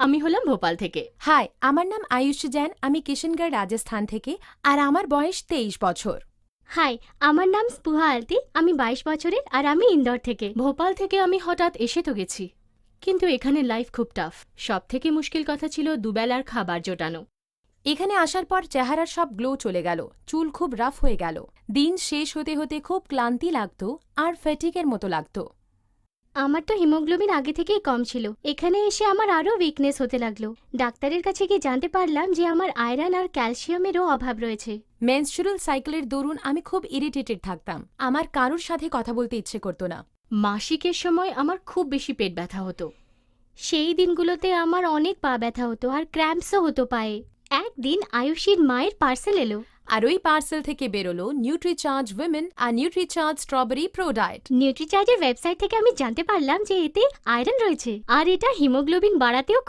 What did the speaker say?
আমি হলাম ভোপাল থেকে। হাই, আমার নাম আয়ুষী জৈন। আমি কিশনগড় রাজস্থান থেকে, আর আমার বয়স 23 বছর। হাই, আমার নাম স্পুহা আলতি। আমি 22 বছরের, আর আমি ইন্দোর থেকে। ভোপাল থেকে আমি হঠাৎ এসে তো গেছি, কিন্তু এখানে লাইফ খুব টাফ। সব থেকে মুশকিল কথা ছিল দুবেলার খাবার জোটানো। এখানে আসার পর চেহারার সব গ্লো চলে গেল, চুল খুব রাফ হয়ে গেল, দিন শেষ হতে হতে খুব ক্লান্তি লাগতো আর ফ্যাটিকের মতো লাগতো। আমার তো হিমোগ্লোবিন আগে থেকেই কম ছিল। এখানে এসে আমার আরও উইকনেস হতে লাগলো। ডাক্তারের কাছে গিয়ে জানতে পারলাম যে আমার আয়রন আর ক্যালসিয়ামেরও অভাব রয়েছে। মেনস্ট্রুয়াল সাইকেলের দরুন আমি খুব ইরিটেটেড থাকতাম। আমার কারোর সাথে কথা বলতে ইচ্ছে করতো না। মাসিকের সময় আমার খুব বেশি পেট ব্যথা হতো। সেই দিনগুলোতে আমার অনেক পা ব্যথা হতো আর ক্র্যাম্পসও হতো পায়ে। একদিন আয়ুষীর মায়ের পার্সেল এলো। আর ওই পার্সেল থেকে বেরোলো নিউট্রিচার্জ উইমেন আর নিউট্রিচার্জ স্ট্রবেরি প্রো ডায়েট। নিউট্রিচার্জের ওয়েবসাইট থেকে আমি জানতে পারলাম যে এতে আয়রন রয়েছে আর এটা হিমোগ্লোবিন বাড়াতেও